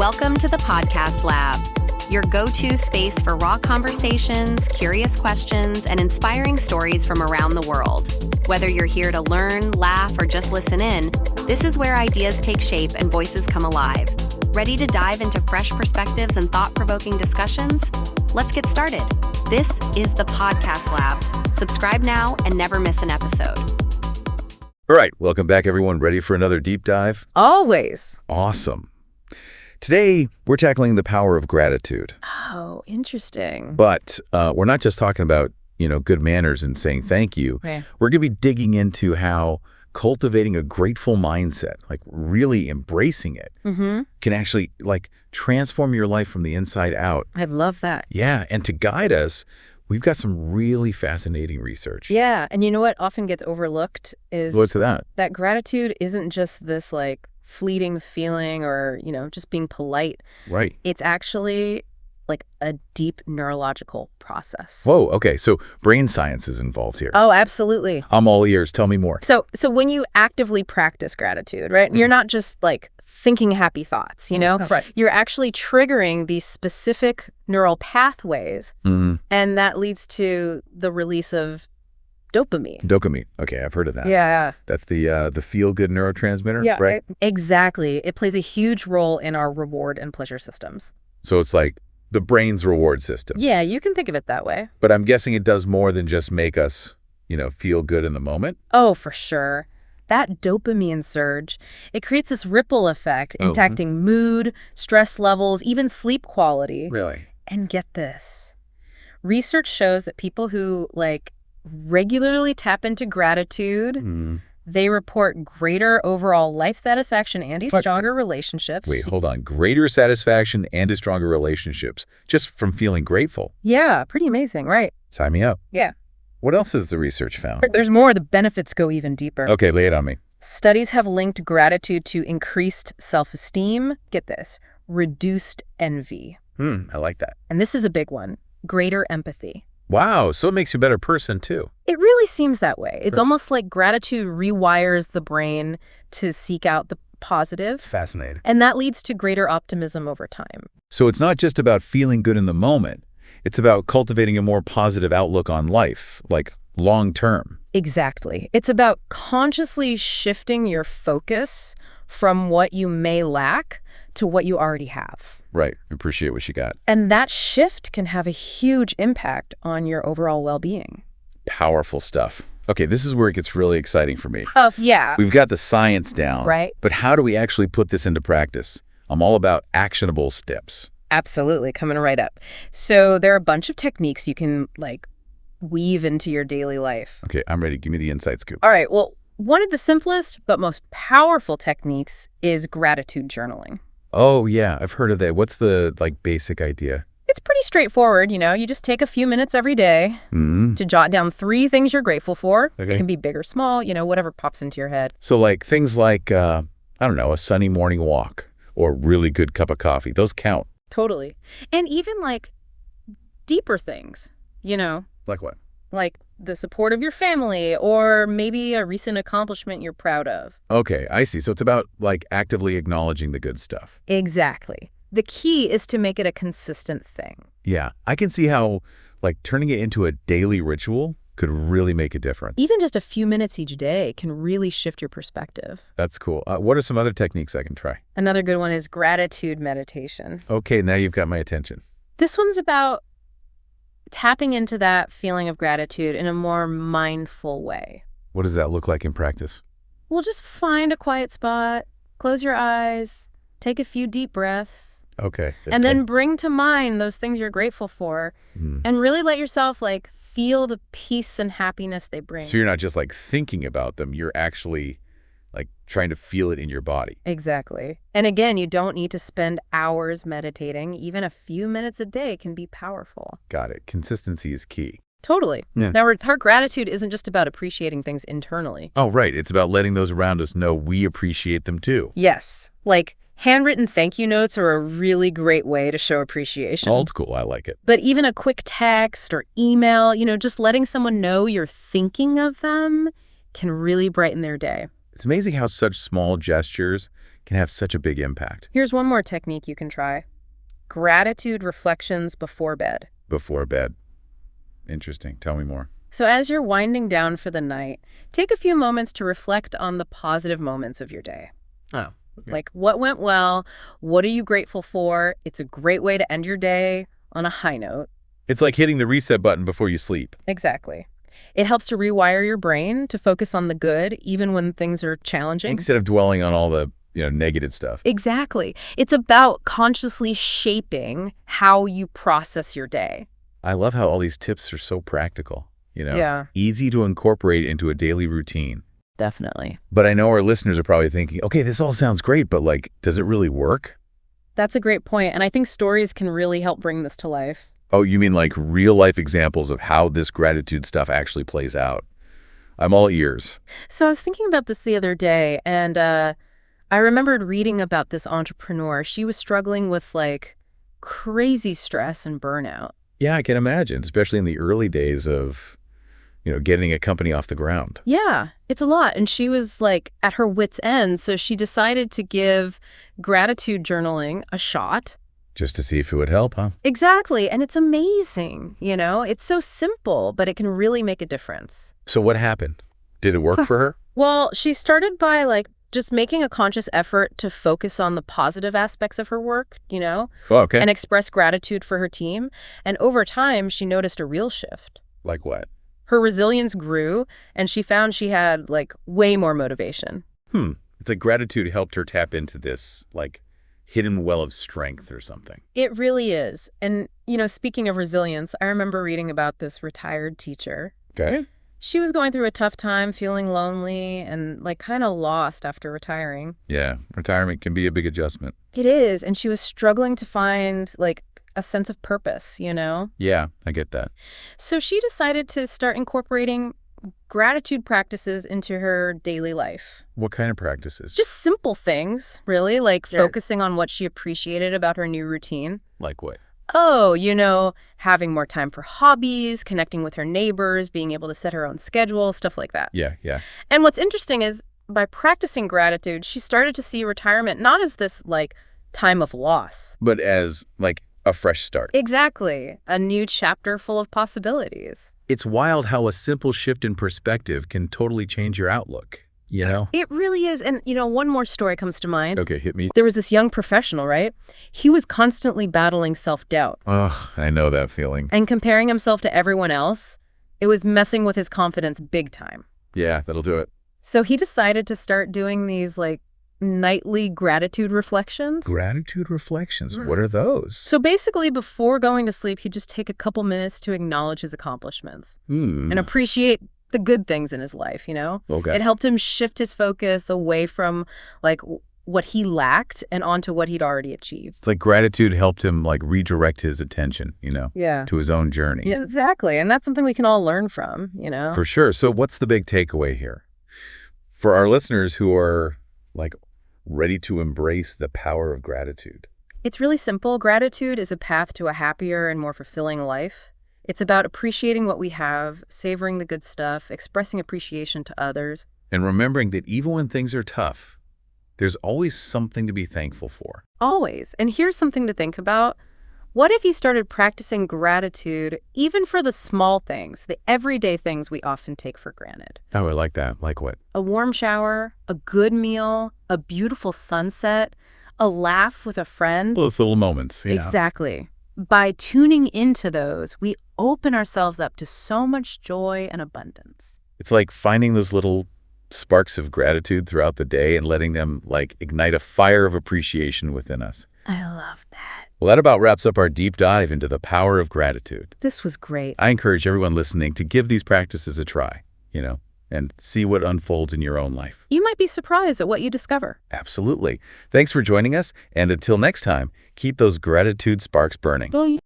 Welcome to the Podcast Lab, your go-to space for raw conversations, curious questions, and inspiring stories from around the world. Whether you're here to learn, laugh, or just listen in, this is where ideas take shape and voices come alive. Ready to dive into fresh perspectives and thought-provoking discussions? Let's get started. This is the Podcast Lab. Subscribe now and never miss an episode. All right, welcome back, everyone. Ready for another deep dive? Always. Awesome. Today, we're tackling the power of gratitude. Oh, interesting. But we're not just talking about, good manners and saying thank you. Right. We're going to be digging into how cultivating a grateful mindset, like really embracing it, can actually transform your life from the inside out. I love that. Yeah, and to guide us, we've got some really fascinating research. Yeah, and you know what often gets overlooked is What's that? that gratitude isn't just this fleeting feeling or, just being polite. Right. It's actually a deep neurological process. Whoa, okay, so brain science is involved here. Oh, absolutely. I'm all ears. Tell me more. So when you actively practice gratitude, right, you're not just thinking happy thoughts, Right. You're actually triggering these specific neural pathways, and that leads to the release of dopamine. Dopamine. Okay, I've heard of that. Yeah. That's the feel-good neurotransmitter, Yeah, right? Exactly. It plays a huge role in our reward and pleasure systems. So it's like the brain's reward system. Yeah, you can think of it that way. But I'm guessing it does more than just make us, feel good in the moment. Oh, for sure. That dopamine surge, it creates this ripple effect impacting mood, stress levels, even sleep quality. Really? And get this. Research shows that people who regularly tap into gratitude, they report greater overall life satisfaction and stronger relationships. Wait, hold on. Greater satisfaction and stronger relationships just from feeling grateful. Yeah, pretty amazing, right? Sign me up. Yeah. What else has the research found? There's more. The benefits go even deeper. Okay, lay it on me. Studies have linked gratitude to increased self-esteem. Get this, reduced envy. I like that. And this is a big one, greater empathy. Wow, so it makes you a better person, too. It really seems that way. It's almost like gratitude rewires the brain to seek out the positive. Fascinating. And that leads to greater optimism over time. So it's not just about feeling good in the moment. It's about cultivating a more positive outlook on life, long term. Exactly. It's about consciously shifting your focus from what you may lack to what you already have. Right. Appreciate what you got. And that shift can have a huge impact on your overall well-being. Powerful stuff. Okay, this is where it gets really exciting for me. Oh, yeah. We've got the science down. Right. But how do we actually put this into practice? I'm all about actionable steps. Absolutely. Coming right up. So there are a bunch of techniques you can weave into your daily life. Okay, I'm ready. Give me the inside scoop. All right. Well, one of the simplest but most powerful techniques is gratitude journaling. Oh, yeah. I've heard of that. What's the basic idea? It's pretty straightforward. You just take a few minutes every day to jot down 3 things you're grateful for. Okay. It can be big or small, whatever pops into your head. So things like, I don't know, a sunny morning walk or a really good cup of coffee. Those count. Totally. And even deeper things, Like what? like the support of your family or maybe a recent accomplishment you're proud of. Okay, I see. So it's about actively acknowledging the good stuff. Exactly. The key is to make it a consistent thing. Yeah, I can see how turning it into a daily ritual could really make a difference. Even just a few minutes each day can really shift your perspective. That's cool. What are some other techniques I can try? Another good one is gratitude meditation. Okay, now you've got my attention. This one's about tapping into that feeling of gratitude in a more mindful way. What does that look like in practice? Well, just find a quiet spot, close your eyes, take a few deep breaths, Okay. and then bring to mind those things you're grateful for and really let yourself feel the peace and happiness they bring. So you're not just thinking about them, you're actually trying to feel it in your body. Exactly. And again, you don't need to spend hours meditating. Even a few minutes a day can be powerful. Got it. Consistency is key. Totally. Yeah. Now, our gratitude isn't just about appreciating things internally. Oh, right. It's about letting those around us know we appreciate them too. Yes. Handwritten thank you notes are a really great way to show appreciation. Old school. I like it. But even a quick text or email, just letting someone know you're thinking of them can really brighten their day. It's amazing how such small gestures can have such a big impact. Here's one more technique you can try. Gratitude reflections before bed. Before bed. Interesting. Tell me more. So as you're winding down for the night, take a few moments to reflect on the positive moments of your day. Oh. Okay. Like, what went well? What are you grateful for? It's a great way to end your day on a high note. It's like hitting the reset button before you sleep. Exactly. It helps to rewire your brain to focus on the good, even when things are challenging. Instead of dwelling on all the, negative stuff. Exactly. It's about consciously shaping how you process your day. I love how all these tips are so practical, Yeah. Easy to incorporate into a daily routine. Definitely. But I know our listeners are probably thinking, okay, this all sounds great, but does it really work? That's a great point, and I think stories can really help bring this to life. Oh, you mean like real life examples of how this gratitude stuff actually plays out? I'm all ears. So I was thinking about this the other day, and I remembered reading about this entrepreneur. She was struggling with crazy stress and burnout. Yeah, I can imagine, especially in the early days of, getting a company off the ground. Yeah, it's a lot. And she was at her wit's end. So she decided to give gratitude journaling a shot. Just to see if it would help, huh? Exactly. And it's amazing. It's so simple, but it can really make a difference. So what happened? Did it work for her? Well, she started by just making a conscious effort to focus on the positive aspects of her work, Oh, okay. and express gratitude for her team. And over time, she noticed a real shift. Like what? Her resilience grew, and she found she had way more motivation. It's like gratitude helped her tap into this hidden well of strength or something. It really is. And, speaking of resilience, I remember reading about this retired teacher. Okay. She was going through a tough time, feeling lonely and kind of lost after retiring. Yeah, retirement can be a big adjustment. It is. And she was struggling to find a sense of purpose, Yeah, I get that. So she decided to start incorporating gratitude practices into her daily life. What kind of practices? Just simple things, really, focusing on what she appreciated about her new routine. Like what? Oh, having more time for hobbies, connecting with her neighbors, being able to set her own schedule, stuff like that. Yeah. And what's interesting is by practicing gratitude, she started to see retirement not as this time of loss, but as a fresh start. Exactly. A new chapter full of possibilities. It's wild how a simple shift in perspective can totally change your outlook, It really is. And, one more story comes to mind. Okay, hit me. There was this young professional, right? He was constantly battling self-doubt. Oh, I know that feeling. And comparing himself to everyone else, it was messing with his confidence big time. Yeah, that'll do it. So he decided to start doing these nightly gratitude reflections. Gratitude reflections. What are those? So basically, before going to sleep, he'd just take a couple minutes to acknowledge his accomplishments and appreciate the good things in his life, Okay. It helped him shift his focus away from what he lacked and onto what he'd already achieved. It's like gratitude helped him redirect his attention, Yeah. to his own journey. Yeah, exactly. And that's something we can all learn from, For sure. So what's the big takeaway here? For our listeners who are ready to embrace the power of gratitude. It's really simple. Gratitude is a path to a happier and more fulfilling life. It's about appreciating what we have, savoring the good stuff, expressing appreciation to others. And remembering that even when things are tough, there's always something to be thankful for. Always. And here's something to think about. What if you started practicing gratitude even for the small things, the everyday things we often take for granted? Oh, I like that. Like what? A warm shower, a good meal, a beautiful sunset, a laugh with a friend. Those little moments. Yeah. Exactly. By tuning into those, we open ourselves up to so much joy and abundance. It's like finding those little sparks of gratitude throughout the day and letting them ignite a fire of appreciation within us. I love that. Well, that about wraps up our deep dive into the power of gratitude. This was great. I encourage everyone listening to give these practices a try, and see what unfolds in your own life. You might be surprised at what you discover. Absolutely. Thanks for joining us, and until next time, keep those gratitude sparks burning. Bye.